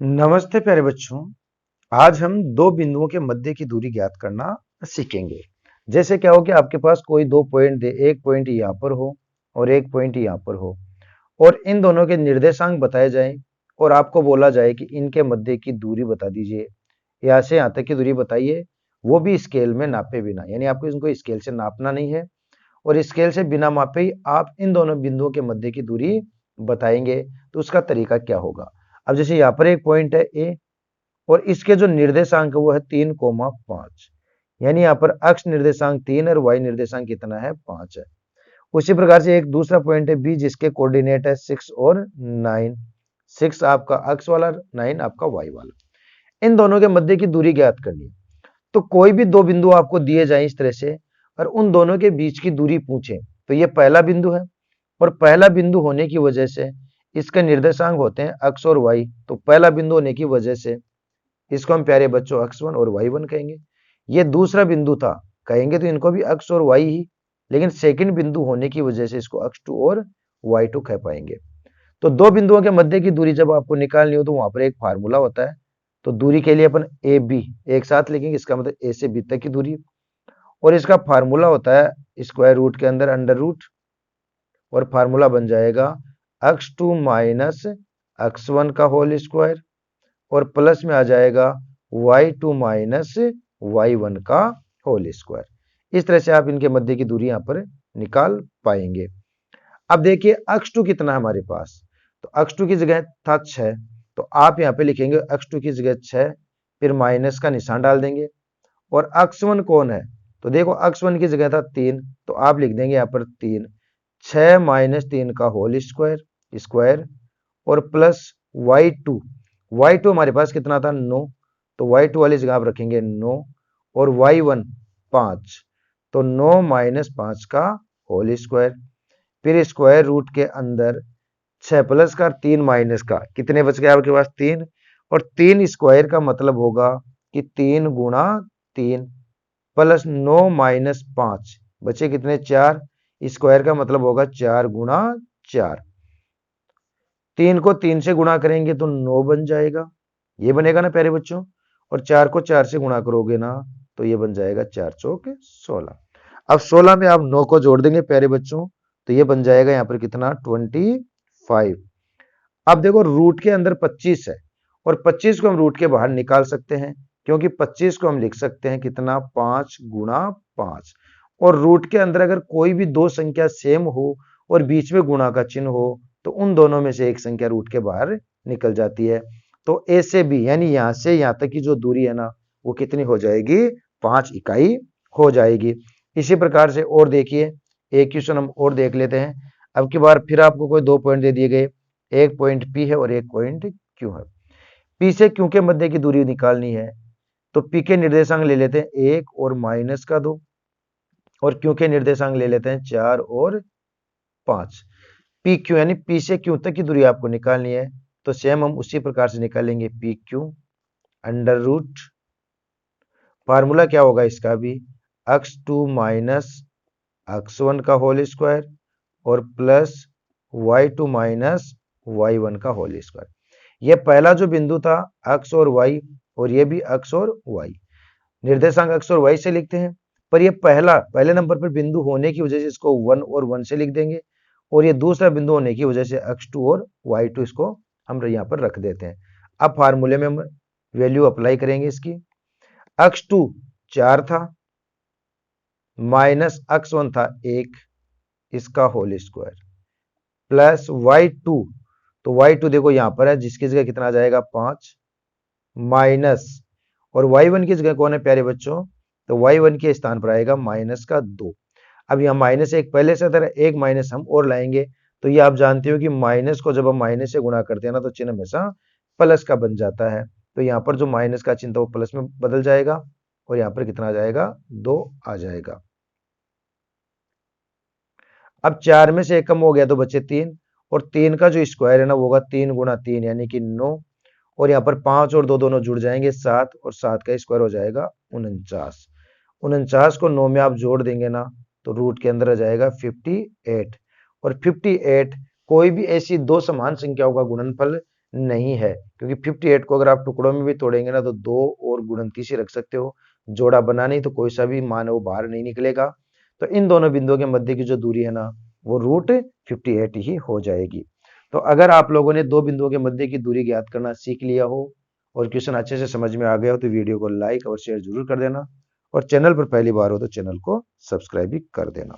नमस्ते प्यारे बच्चों। आज हम दो बिंदुओं के मध्य की दूरी ज्ञात करना सीखेंगे। जैसे क्या हो कि आपके पास कोई दो पॉइंट दे, एक पॉइंट यहाँ पर हो और एक पॉइंट यहाँ पर हो और इन दोनों के निर्देशांक बताए जाएं और आपको बोला जाए कि इनके मध्य की दूरी बता दीजिए। यहाँ से यहाँ तक की दूरी बताइए, वो भी स्केल में नापे बिना, यानी आपको इनको स्केल से नापना नहीं है और स्केल से बिना मापे ही आप इन दोनों बिंदुओं के मध्य की दूरी बताएंगे। तो उसका तरीका क्या होगा? अब जैसे यहाँ पर एक पॉइंट है ए और इसके जो निर्देशांक है वो है 3,5, यानी यहाँ पर अक्ष निर्देशांक 3 और वाई निर्देशांक कितना है? 5 है। उसी प्रकार से एक दूसरा पॉइंट है बी जिसके कोऑर्डिनेट है 6 और 9। 6 आपका अक्ष वाला, 9 आपका वाई वाला। इन दोनों के मध्य की दूरी ज्ञात करनी है। तो कोई भी दो बिंदु आपको दिए जाए इस तरह से और उन दोनों के बीच की दूरी पूछे, तो ये पहला बिंदु है और पहला बिंदु होने की वजह से इसके निर्देशांक होते हैं अक्ष और वाई। तो पहला बिंदु होने की वजह से इसको हम प्यारे बच्चों x1 और y1 कहेंगे। ये दूसरा बिंदु था, कहेंगे तो इनको भी x और y ही, लेकिन सेकंड बिंदु होने की वजह से इसको x2 और y2 कह पाएंगे। तो दो बिंदुओं के मध्य की दूरी जब आपको निकालनी हो तो वहां पर एक फार्मूला होता है। तो दूरी के लिए अपन ए बी एक साथ लिखेंगे, इसका मतलब ए से बी तक की दूरी, और इसका फार्मूला होता है स्क्वायर रूट के अंदर अंडर रूट, और फार्मूला बन जाएगा x2 माइनस x1 का होल स्क्वायर और प्लस में आ जाएगा y2 माइनस y1 का होल स्क्वायर। इस तरह से आप इनके मध्य की दूरी यहां पर निकाल पाएंगे। अब देखिए x2 कितना है हमारे पास, तो x2 की जगह था 6, तो आप यहां पे लिखेंगे x2 की जगह 6, फिर माइनस का निशान डाल देंगे। और x1 कौन है, तो देखो x1 की जगह था 3, तो आप लिख देंगे यहां पर 3, 6 माइनस 3 का होल स्क्वायर स्क्वायर और प्लस y2। y2 हमारे पास कितना था? 9, तो y2 वाली जगह आप रखेंगे 9 और y1 5, तो 9 माइनस 5 का होल स्क्वायर, फिर स्क्वायर रूट के अंदर 6 प्लस का 3 माइनस का, कितने बच गए आपके पास? 3, और 3 स्क्वायर का मतलब होगा कि 3 गुणा 3 प्लस 9 माइनस 5 बचे कितने? 4, स्क्वायर का मतलब होगा 4 गुणा 4। 3 को 3 से गुणा करेंगे तो 9 बन जाएगा, ये बनेगा ना प्यारे बच्चों, और 4 को 4 से गुणा करोगे ना तो ये बन जाएगा 4 चौक 16। अब 16 में आप 9 को जोड़ देंगे प्यारे बच्चों, तो ये बन जाएगा यहाँ पर कितना? 25। अब देखो रूट के अंदर 25 है और 25 को हम रूट के बाहर निकाल सकते हैं, क्योंकि 25 को हम लिख सकते हैं कितना? 5 गुणा 5। और रूट के अंदर अगर कोई भी दो संख्या सेम हो और बीच में गुणा का चिन्ह हो तो उन दोनों में से एक संख्या रूट के बाहर निकल जाती है। तो ए से बी यानी यहां से यहां तक की जो दूरी है ना वो कितनी हो जाएगी? 5 इकाई हो जाएगी। इसी प्रकार से और देखिए, एक क्वेश्चन हम और देख लेते हैं। अब की बार फिर आपको कोई दो पॉइंट दे दिए गए, एक पॉइंट पी है और एक पॉइंट क्यू है। पी से क्यू के मध्य की दूरी निकालनी है, तो पी के निर्देशांक ले लेते हैं 1 और माइनस का 2, और क्यू के निर्देशांक ले लेते हैं 4 और 5। पी क्यू यानी पी से क्यू तक की दूरी आपको निकालनी है, तो सेम हम उसी प्रकार से निकालेंगे P Q under root, formula क्या होगा इसका भी? x2 माइनस x1 का होल स्क्वायर और प्लस y2 माइनस y1 का होल स्क्वायर। ये पहला जो बिंदु था x और y, और ये भी x और y, निर्देशांक x और y से लिखते हैं, पर ये पहले नंबर पर बिंदु होने की वजह से इसको 1 और 1 से लिख देंगे, और ये दूसरा बिंदु होने की वजह से x2 और y2 इसको हम यहाँ पर रख देते हैं। अब फार्मूले में हम वैल्यू अप्लाई करेंगे इसकी। x2 4 था, माइनस x1 था 1, इसका होल स्क्वायर, प्लस y2, तो y2 देखो यहां पर है जिसकी जगह कितना आ जाएगा? 5, माइनस, और y1 की जगह कौन है प्यारे बच्चों? तो y1 के स्थान पर आएगा माइनस का 2। अब यहाँ माइनस एक पहले से था, एक माइनस हम और लाएंगे, तो ये आप जानते हो कि माइनस को जब हम माइनस से गुणा करते हैं ना तो चिन्ह हमेशा प्लस का बन जाता है। तो यहाँ पर जो माइनस का चिन्ह था वो प्लस में बदल जाएगा और यहाँ पर कितना आ जाएगा? 2 आ जाएगा। अब 4 में से 1 कम हो गया तो बचे 3, और 3 का जो स्क्वायर है ना वो होगा 3 गुणा 3 यानी कि 9, और यहाँ पर 5 और 2 दोनों जुड़ जाएंगे 7, और 7 का स्क्वायर हो जाएगा 49। 49 को 9 में आप जोड़ देंगे ना तो रूट के अंदर आ जाएगा 58, और 58 कोई भी ऐसी दो समान संख्याओं का गुणनफल नहीं है, क्योंकि 58 को अगर आप टुकड़ों में भी तोड़ेंगे ना तो 2 और गुणनतीस ही रख सकते हो, जोड़ा बना नहीं तो कोई सा भी मान है वो बाहर नहीं निकलेगा। तो इन दोनों बिंदुओं के मध्य की जो दूरी है ना वो रूट 58 ही हो जाएगी। तो अगर आप लोगों ने दो बिंदुओं के मध्य की दूरी ज्ञात करना सीख लिया हो और क्वेश्चन अच्छे से समझ में आ गया हो तो वीडियो को लाइक और शेयर जरूर कर देना, और चैनल पर पहली बार हो तो चैनल को सब्सक्राइब भी कर देना।